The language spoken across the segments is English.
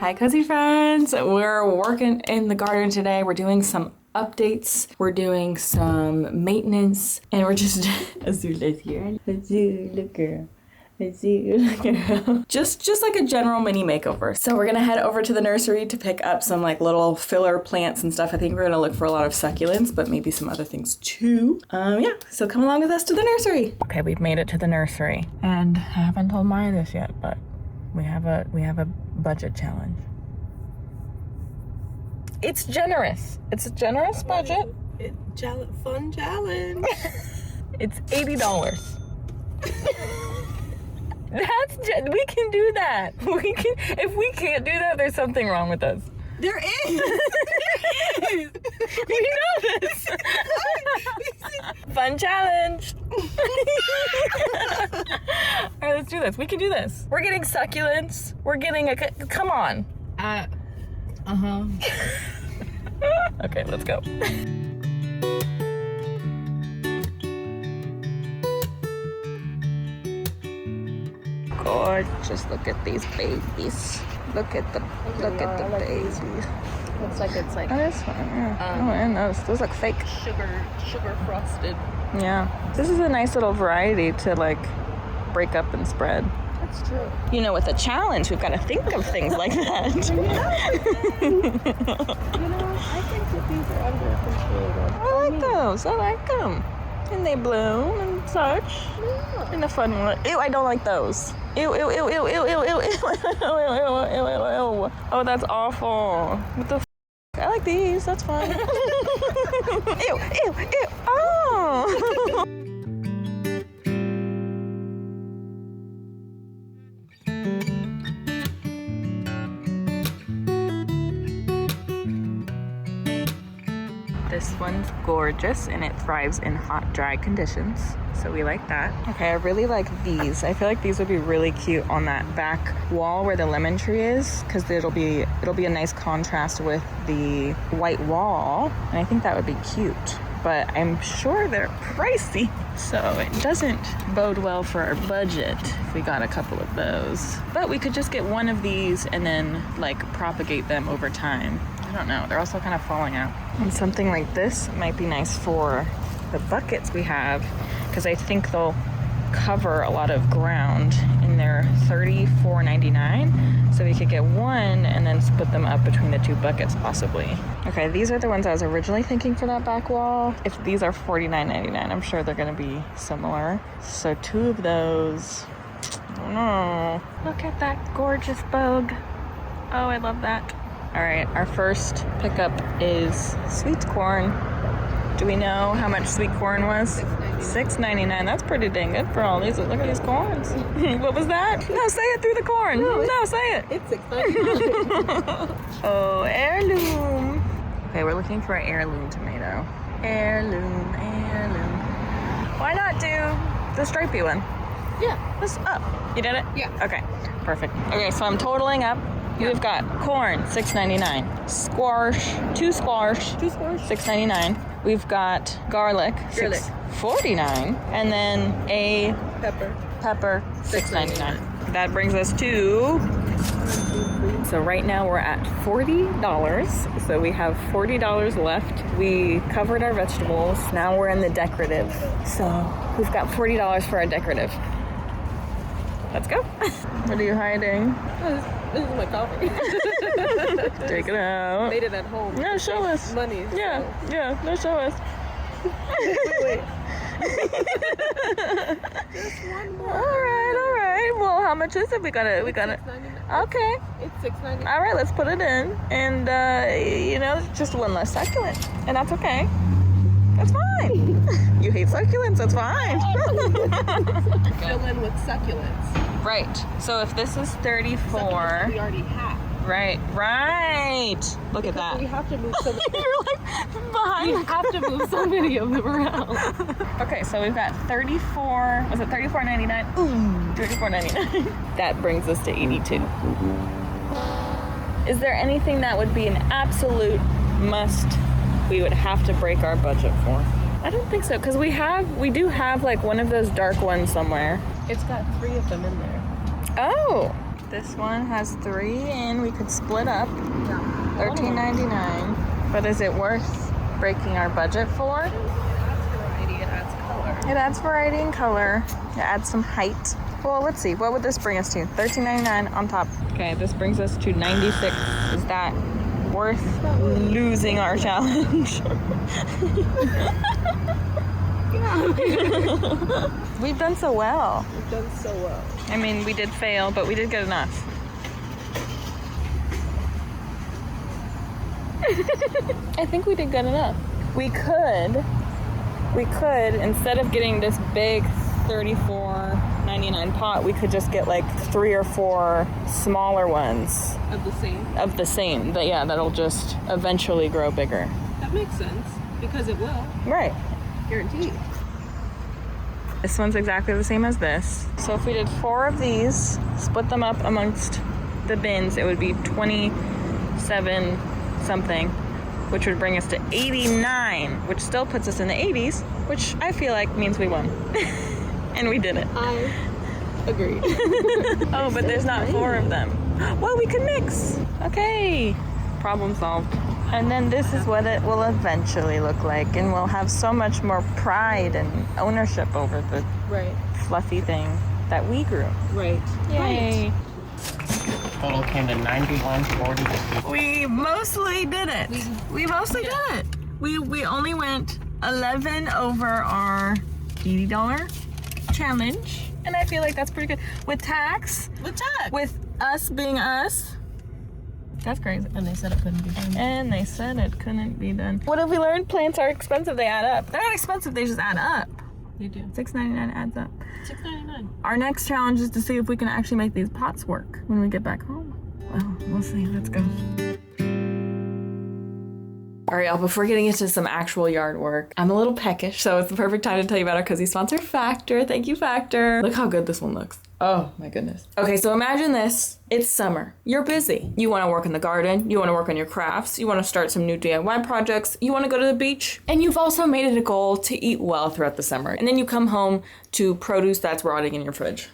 Hi cozy friends, we're working in the garden today. We're doing some updates, we're doing some maintenance, and we're just Azula's here. Azula girl. Just like a general mini makeover. So we're gonna head over to the nursery to pick up some like little filler plants and stuff. I think we're gonna look for a lot of succulents, but maybe some other things too. Yeah, so come along with us to the nursery. Okay, we've made it to the nursery, and I haven't told Maya this yet, but we have a budget challenge. It's generous. It's a generous budget. Fun challenge. It's $80. We can do that. If we can't do that, there's something wrong with us. There is. There is. We know this. Fun challenge. All right, let's do this. We can do this. We're getting succulents. We're getting come on. Okay, let's go. Gorgeous. Look at these babies. Look at the babies. Looks like it's like Oh, that's fine. Yeah. Oh, and those look fake. sugar frosted. Yeah. This is a nice little variety to like break up and spread. That's true. You know, with a challenge, we've got to think of things like that. I think that these are underappreciated. I like those. I like them. And they bloom and such. Yeah. In a fun way. Ew, I don't like those. Ew, ew, ew, ew, ew, ew, ew, ew, ew, ew, ew. Oh, that's awful. What the f? I like these. That's fine. Ew, ew, ew. Oh. This one's gorgeous and it thrives in hot, dry conditions. So we like that. Okay, I really like these. I feel like these would be really cute on that back wall where the lemon tree is, because it'll be a nice contrast with the white wall. And I think that would be cute. But I'm sure they're pricey, so it doesn't bode well for our budget if we got a couple of those. But we could just get one of these and then like propagate them over time. I don't know, they're also kind of falling out. And something like this might be nice for the buckets we have, because I think they'll cover a lot of ground, and they're $34.99. So we could get one and then split them up between the two buckets possibly. Okay, these are the ones I was originally thinking for that back wall. If these are $49.99, I'm sure they're gonna be similar. So two of those. Oh no. Look at that gorgeous bug. Oh, I love that. All right, our first pickup is sweet corn. Do we know how much sweet corn was? $6.99. That's pretty dang good for all these. Look at these corns. What was that? No, say it through the corn. No, say it. It's $6.99. Oh, heirloom. Okay, we're looking for an heirloom tomato. Heirloom. Why not do the stripy one? Yeah. This up. You did it? Yeah. Okay, perfect. Okay, so I'm totaling up. We've got corn, $6.99. Squash, two squash, $6.99. We've got garlic. $6.49. And then a pepper, $6.99. That brings us to. So right now we're at $40. So we have $40 left. We covered our vegetables. Now we're in the decorative. So we've got $40 for our decorative. Let's go. What are you hiding? This is my coffee. Take it out. Made it at home. No, show us. Money. Yeah, no, show us. Wait. Just one more. All right. Well, how much is it? We gotta. Okay. It's $6.99. All right, let's put it in, and just one less succulent, and that's okay. That's fine. You hate succulents. That's fine. Fill in with succulents. Right. So if this is 34. We already have. Right. Look at that. We have to move so many. You're like behind. We have to move so many of them around. Okay, so we've got 34. Was it $34.99? Ooh, $34.99. That brings us to 82. Is there anything that would be an absolute must? We would have to break our budget for? I don't think so, because we do have like one of those dark ones somewhere. It's got 3 of them in there. Oh, This one has 3 and we could split up. Yeah. $13.99. But is it worth breaking our budget for? It adds variety, it adds color. It adds variety and color. It adds some height. Well, let's see. What would this bring us to? $13.99 on top. Okay, this brings us to $96. Is that worth losing our challenge? We've done so well. We've done so well. I mean, we did fail, but we did good enough. I think we did good enough. We could, instead of getting this big $34.99 pot, we could just get like 3 or 4 smaller ones. Of the same. But yeah, that'll just eventually grow bigger. That makes sense, because it will. Right. Guaranteed. This one's exactly the same as this. So if we did 4 of these, split them up amongst the bins, it would be 27 something, which would bring us to 89, which still puts us in the 80s, which I feel like means we won. And we did it. I agree. Oh, but there's not 4 of them. Well, we could mix. Okay. Problem solved. And then this is what it will eventually look like, and we'll have so much more pride and ownership over the fluffy thing that we grew. Right. Yay. Total came to 91.40. We mostly did it. We mostly did it. We only went 11 over our $80 challenge, and I feel like that's pretty good. With tax, with us being us, that's crazy. And they said it couldn't be done. What have we learned? Plants are expensive. They add up. They're not expensive. They just add up. They do. $6.99 adds up. $6.99. Our next challenge is to see if we can actually make these pots work when we get back home. Well, we'll see. Let's go. All right, y'all, before getting into some actual yard work, I'm a little peckish, so it's the perfect time to tell you about our cozy sponsor, Factor. Thank you, Factor. Look how good this one looks. Oh my goodness. Okay, so imagine this. It's summer. You're busy. You want to work in the garden. You want to work on your crafts. You want to start some new DIY projects. You want to go to the beach. And you've also made it a goal to eat well throughout the summer. And then you come home to produce that's rotting in your fridge.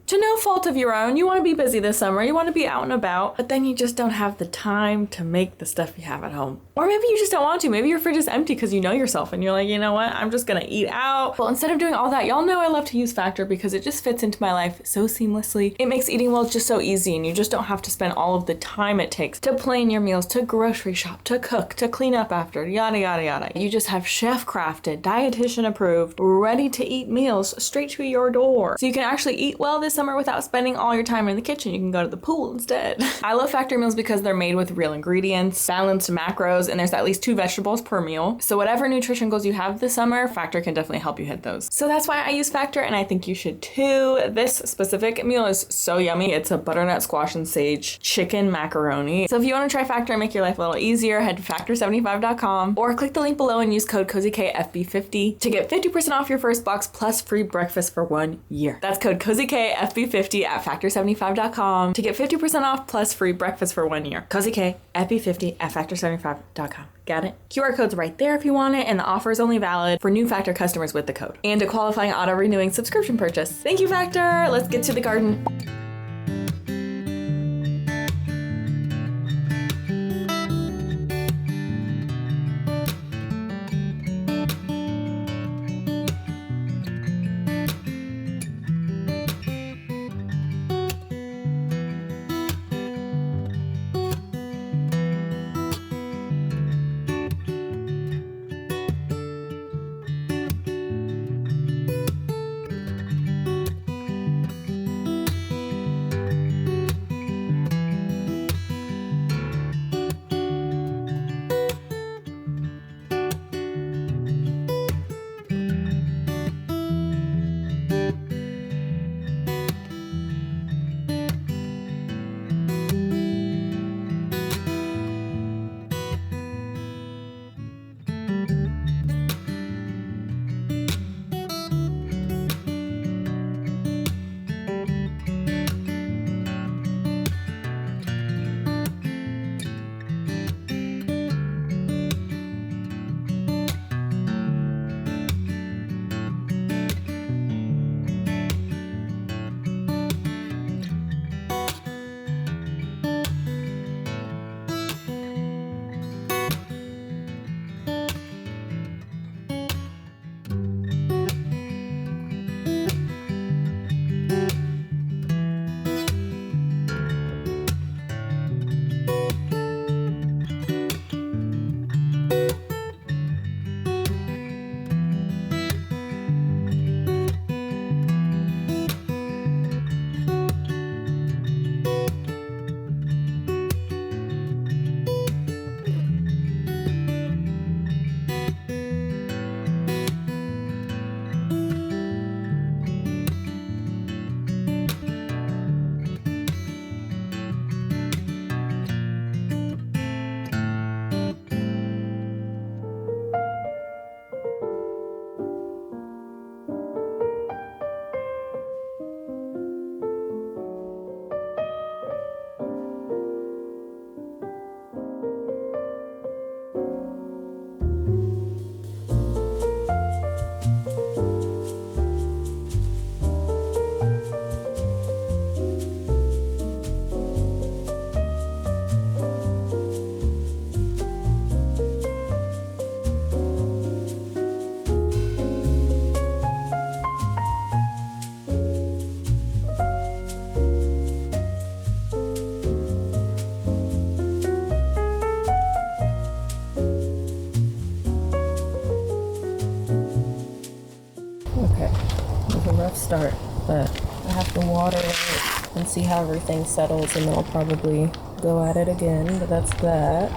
To no fault of your own, you want to be busy this summer, you want to be out and about, but then you just don't have the time to make the stuff you have at home. Or maybe you just don't want to. Maybe your fridge is empty because you know yourself and you're like, you know what, I'm just gonna eat out. Well, instead of doing all that, y'all know I love to use Factor because it just fits into my life so seamlessly. It makes eating well just so easy, and you just don't have to spend all of the time it takes to plan your meals, to grocery shop, to cook, to clean up after, yada, yada, yada. You just have chef-crafted, dietitian approved, ready to eat meals straight to your door. So you can actually eat well this summer without spending all your time in the kitchen. You can go to the pool instead. I love Factor meals because they're made with real ingredients, balanced macros, and there's at least 2 vegetables per meal. So whatever nutrition goals you have this summer, Factor can definitely help you hit those. So that's why I use Factor, and I think you should too. This specific meal is so yummy. It's a butternut squash and sage chicken macaroni. So if you want to try Factor and make your life a little easier, head to factor75.com or click the link below and use code CozyKFB50 to get 50% off your first box plus free breakfast for 1 year. That's code CozyKFB50 at factor75.com to get 50% off plus free breakfast for 1 year. CozyKFB50 at factor75.com. Got it? QR code's right there if you want it, and the offer is only valid for new Factor customers with the code and a qualifying auto-renewing subscription purchase. Thank you, Factor. Let's get to the garden. It was a rough start, but I have to water it and see how everything settles, and then I'll probably go at it again, but that's that.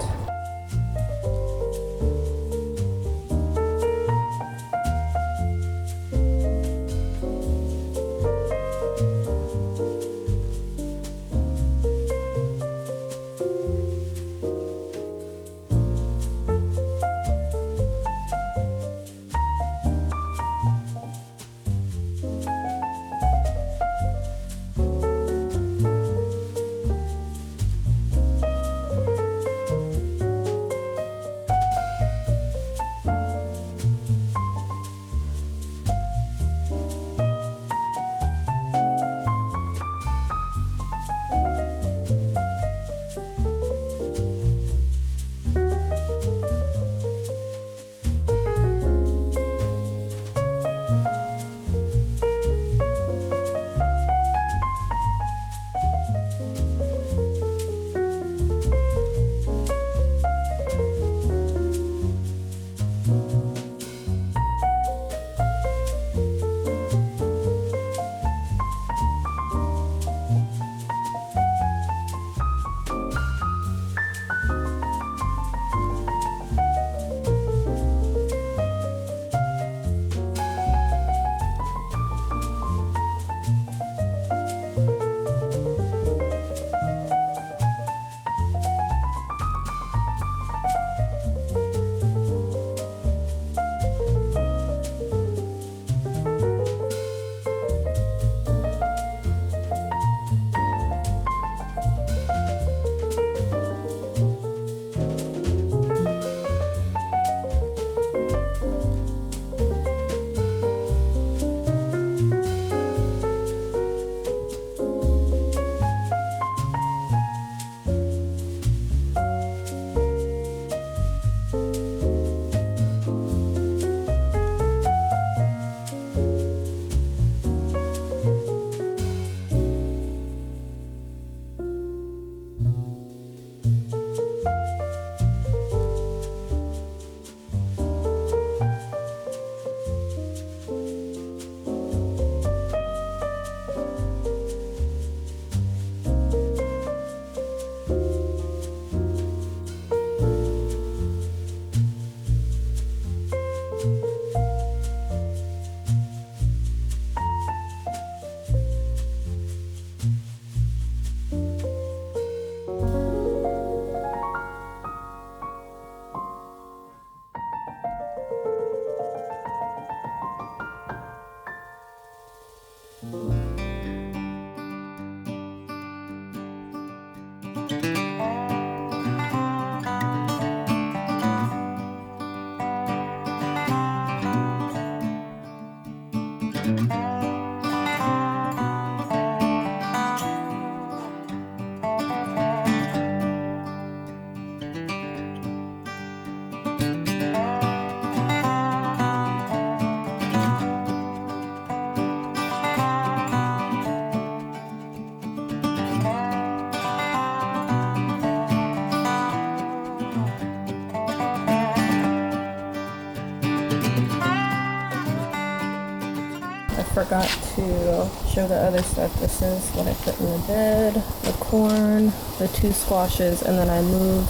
Forgot to show the other stuff. This is what I put in the bed, the corn, the 2 squashes, and then I moved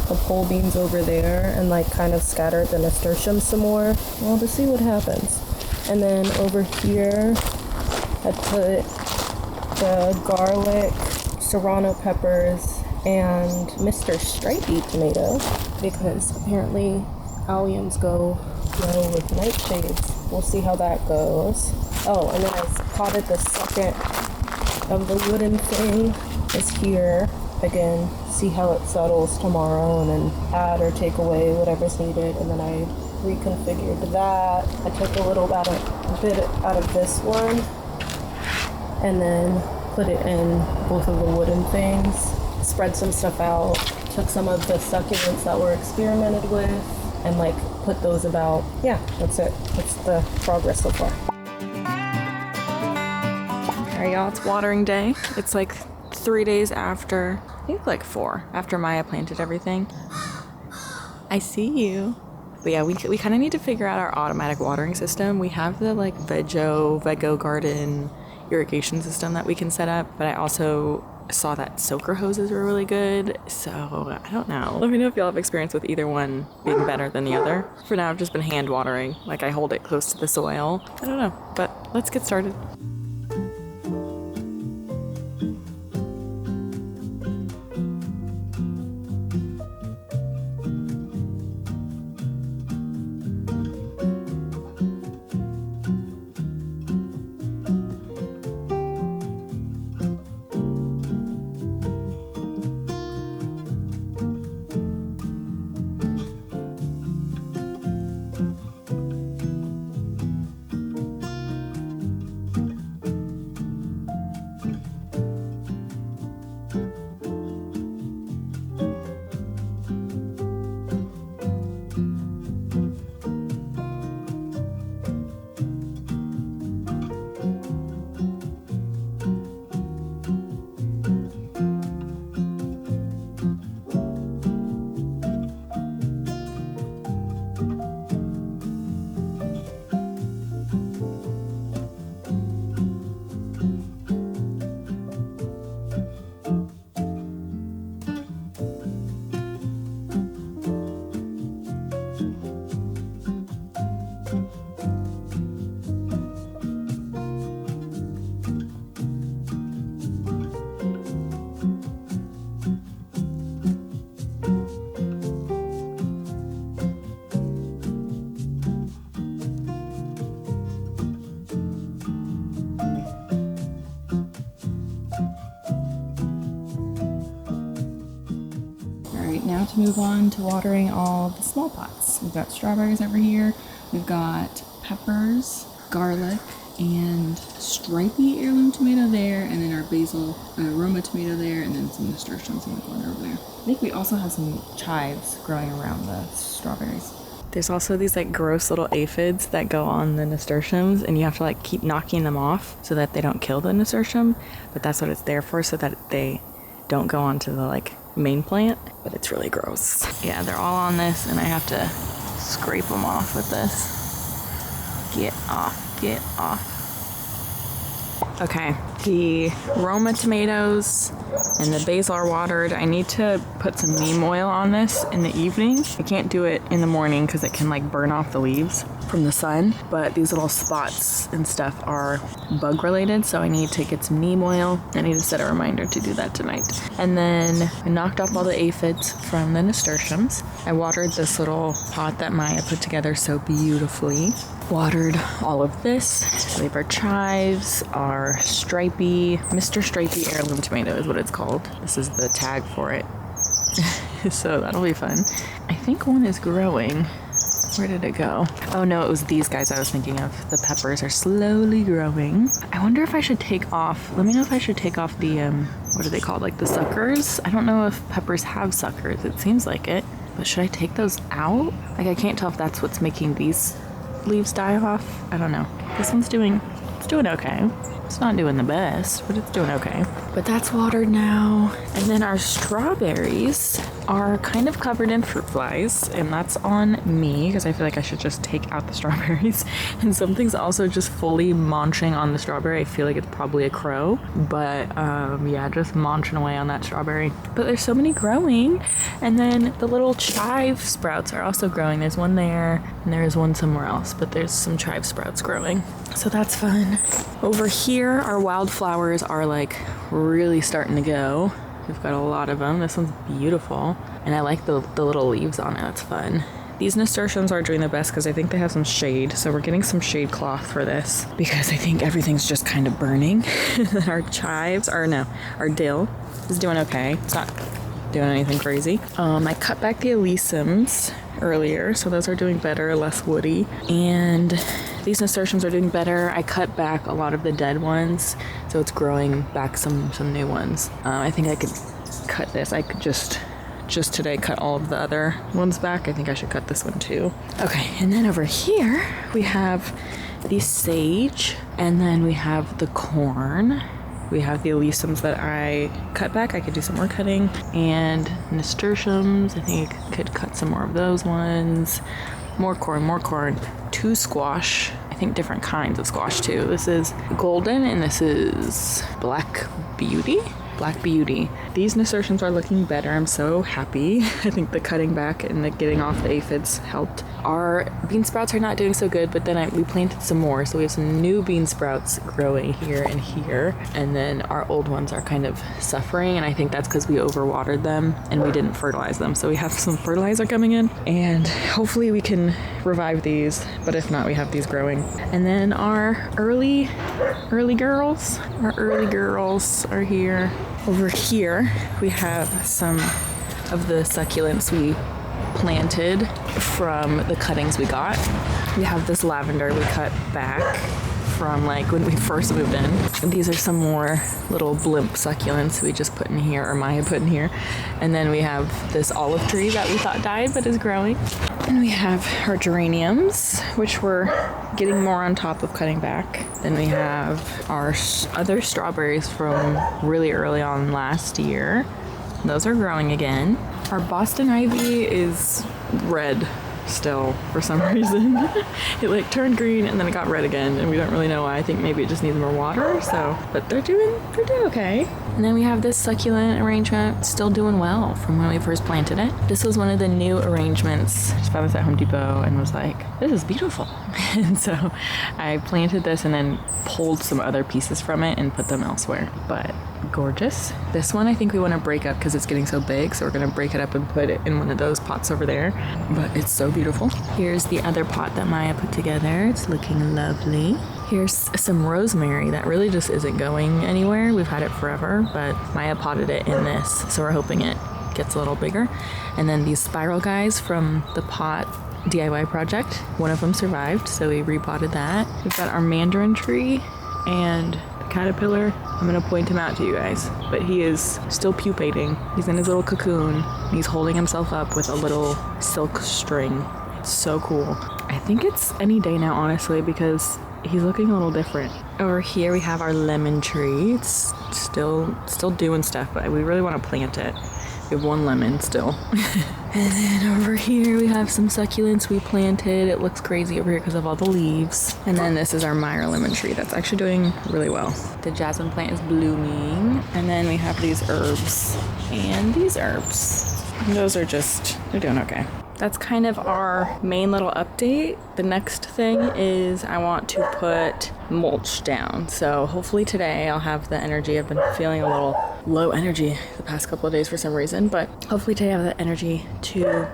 the pole beans over there and like kind of scattered the nasturtium some more. Well, to see what happens. And then over here, I put the garlic, serrano peppers, and Mr. Stripey tomato because apparently alliums go well with nightshades. We'll see how that goes. Oh, and then I potted the second of the wooden thing is here. Again, see how it settles tomorrow and then add or take away whatever's needed. And then I reconfigured that. I took a bit out of this one and then put it in both of the wooden things. Spread some stuff out. Took some of the succulents that were experimented with and like put those about. Yeah, that's it. That's the progress so far. Alright y'all, it's watering day. It's like 3 days after, I think like 4, after Maya planted everything. I see you. But yeah, we kind of need to figure out our automatic watering system. We have the like Vego garden irrigation system that we can set up, but I also saw that soaker hoses were really good, so I don't know. Let me know if y'all have experience with either one being better than the other. For now, I've just been hand watering, like I hold it close to the soil. I don't know, but let's get started. Now to move on to watering all the small pots. We've got strawberries over here, we've got peppers, garlic, and stripy heirloom tomato there, and then our basil aroma tomato there, and then some nasturtiums in the corner over there. I think we also have some chives growing around the strawberries. There's also these like gross little aphids that go on the nasturtiums, and you have to like keep knocking them off so that they don't kill the nasturtium, but that's what it's there for, so that they don't go onto the like main plant, but it's really gross. Yeah, they're all on this, and I have to scrape them off with this. Get off, get off. Okay, the Roma tomatoes and the basil are watered. I need to put some neem oil on this in the evening. I can't do it in the morning because it can like burn off the leaves from the sun, but these little spots and stuff are bug related, so I need to get some neem oil. I need to set a reminder to do that tonight. And then I knocked off all the aphids from the nasturtiums. I watered this little pot that Maya put together so beautifully. Watered all of this. So we have our chives, our stripy, Mr. Stripy heirloom tomato is what it's called. This is the tag for it. So that'll be fun. I think one is growing. Where did it go? Oh no, it was these guys I was thinking of. The peppers are slowly growing. I wonder if I should take off, let me know if I should take off the, what are they called? Like the suckers? I don't know if peppers have suckers. It seems like it. But should I take those out? Like I can't tell if that's what's making these leaves die off. I don't know. This one's doing okay. It's not doing the best, but it's doing okay. But that's watered now. And then our strawberries are kind of covered in fruit flies, and that's on me because I feel like I should just take out the strawberries. And something's also just fully munching on the strawberry. I feel like it's probably a crow, but yeah, just munching away on that strawberry. But there's so many growing. And then the little chive sprouts are also growing. There's one there and there's one somewhere else, but there's some chive sprouts growing. So that's fun. Over here, our wildflowers are like really starting to go. We've got a lot of them. This one's beautiful. And I like the little leaves on it. That's fun. These nasturtiums are doing the best because I think they have some shade. So we're getting some shade cloth for this because I think everything's just kind of burning. Our chives, or no, our dill is doing okay. It's not doing anything crazy. I cut back the alyssums earlier, so those are doing better, less woody. And these nasturtiums are doing better. I cut back a lot of the dead ones, so it's growing back some new ones. I think I could cut this. I could just today cut all of the other ones back. I think I should cut this one too. Okay, and then over here we have the sage, and then we have the corn. We have the alyssums that I cut back. I could do some more cutting. And nasturtiums, I think I could cut some more of those ones. More corn. 2 squash. I think different kinds of squash too. This is golden and this is Black Beauty. These nasturtiums are looking better. I'm so happy. I think the cutting back and the getting off the aphids helped. Our bean sprouts are not doing so good, but then we planted some more. So we have some new bean sprouts growing here and here. And then our old ones are kind of suffering. And I think that's because we overwatered them and we didn't fertilize them. So we have some fertilizer coming in and hopefully we can revive these. But if not, we have these growing. And then our early girls are here. Over here, we have some of the succulents we planted from the cuttings we got. We have this lavender we cut back from like when we first moved in. And these are some more little blimp succulents we just put in here, or Maya put in here. And then we have this olive tree that we thought died but is growing. And we have our geraniums, which we're getting more on top of cutting back. Then we have our other strawberries from really early on last year. Those are growing again. Our Boston ivy is red still for some reason. It like turned green and then it got red again and we don't really know why. I think maybe it just needs more water, but they're doing okay. And then we have this succulent arrangement still doing well from when we first planted it. This was one of the new arrangements. Just found this at Home Depot and was like, this is beautiful. And so I planted this and then pulled some other pieces from it and put them elsewhere. But gorgeous. This one I think we want to break up because it's getting so big, so we're going to break it up and put it in one of those pots over there. But it's so beautiful. Here's the other pot that Maya put together. It's looking lovely. Here's some rosemary that really just isn't going anywhere. We've had it forever, but Maya potted it in this, so we're hoping it gets a little bigger. And then these spiral guys from the pot DIY project, one of them survived, so we repotted that. We've got our mandarin tree and the caterpillar. I'm gonna point him out to you guys, but he is still pupating. He's in his little cocoon. He's holding himself up with a little silk string. It's so cool. I think it's any day now, honestly, because he's looking a little different. Over here we have our lemon tree. It's still doing stuff, but we really want to plant it. We have 1 lemon still. And then over here we have some succulents we planted. It looks crazy over here because of all the leaves. And then this is our Meyer lemon tree that's actually doing really well. The jasmine plant is blooming. And then we have these herbs and these herbs. And those are they're doing okay. That's kind of our main little update. The next thing is I want to put mulch down. So hopefully today I'll have the energy. I've been feeling a little low energy the past couple of days for some reason, but hopefully today I have the energy to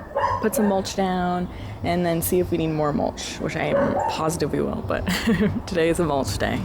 put some mulch down and then see if we need more mulch, which I am positive we will, but today is a mulch day.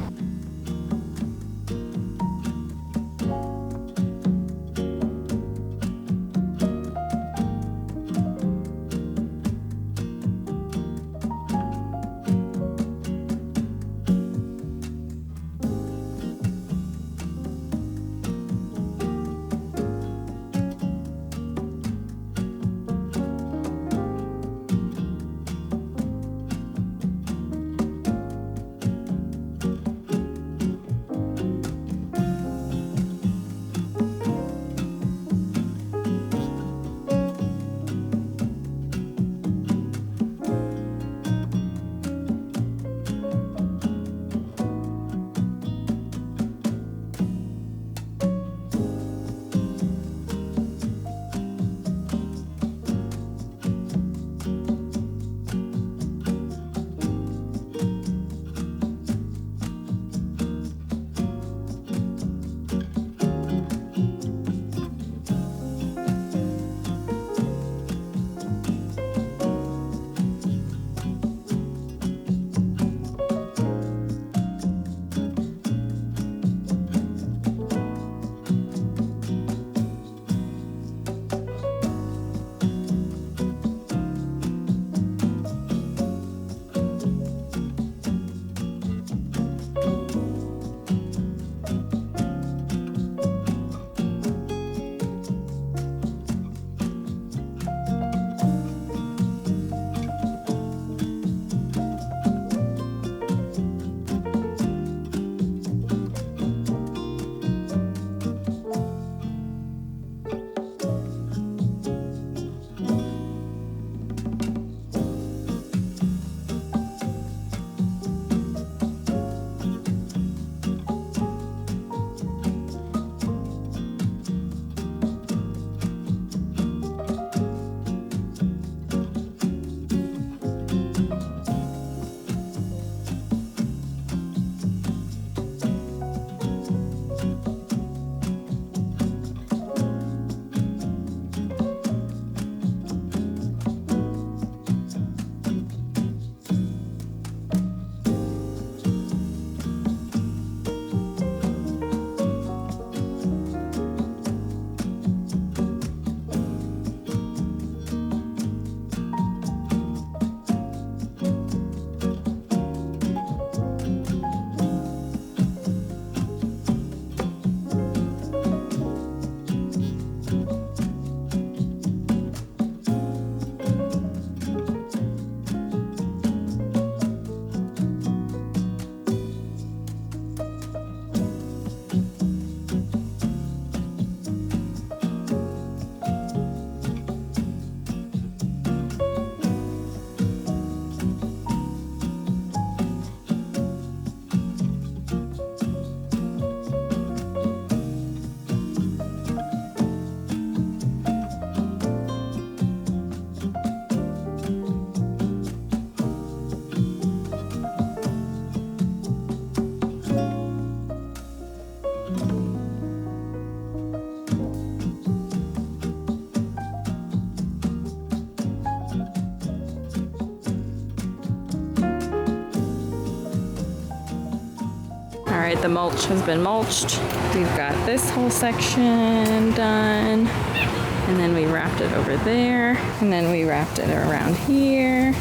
All right, the mulch has been mulched. We've got this whole section done. And then we wrapped it over there. And then we wrapped it around here.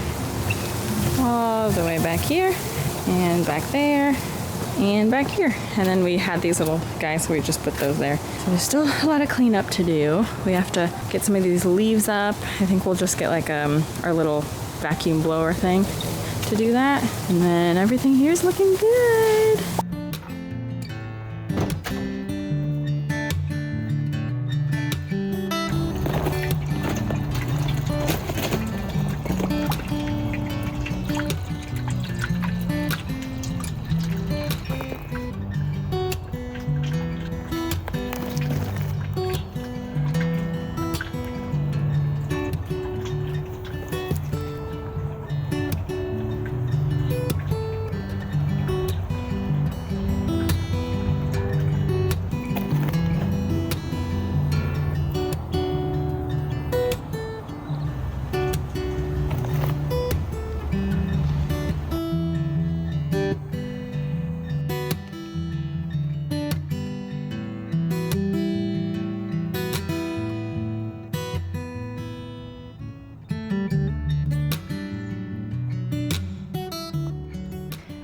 All the way back here. And back there. And back here. And then we had these little guys, so we just put those there. So there's still a lot of cleanup to do. We have to get some of these leaves up. I think we'll just get like our little vacuum blower thing to do that. And then everything here is looking good.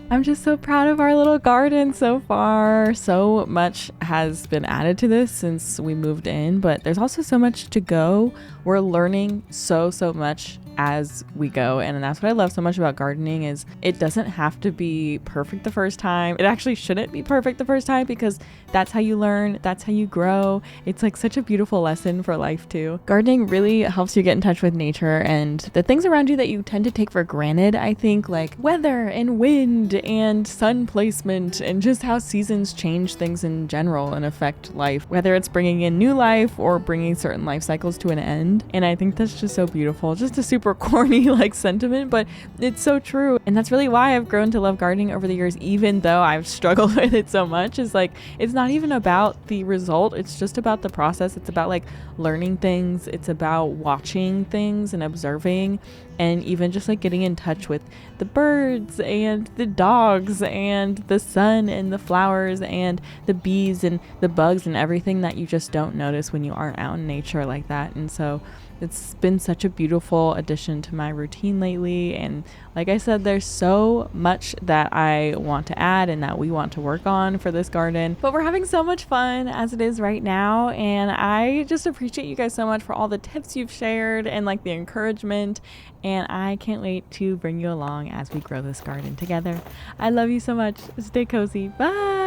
I'm just so proud of our little garden so far. So much has been added to this since we moved in, but there's also so much to go. We're learning so much as we go, and that's what I love so much about gardening is it doesn't have to be perfect the first time. It actually shouldn't be perfect the first time because that's how you learn, that's how you grow. It's like such a beautiful lesson for life too. Gardening really helps you get in touch with nature and the things around you that you tend to take for granted. I think like weather and wind and sun placement and just how seasons change things in general and affect life, whether it's bringing in new life or bringing certain life cycles to an end. And I think that's just so beautiful. Just a super corny like sentiment, but it's so true. And that's really why I've grown to love gardening over the years, even though I've struggled with it so much. Is like it's not even about the result, it's just about the process. It's about like learning things, it's about watching things and observing, and even just like getting in touch with the birds and the dogs and the sun and the flowers and the bees and the bugs and everything that you just don't notice when you aren't out in nature like that. And so it's been such a beautiful addition to my routine lately. And like I said, there's so much that I want to add and that we want to work on for this garden. But we're having so much fun as it is right now. And I just appreciate you guys so much for all the tips you've shared and like the encouragement. And I can't wait to bring you along as we grow this garden together. I love you so much. Stay cozy. Bye.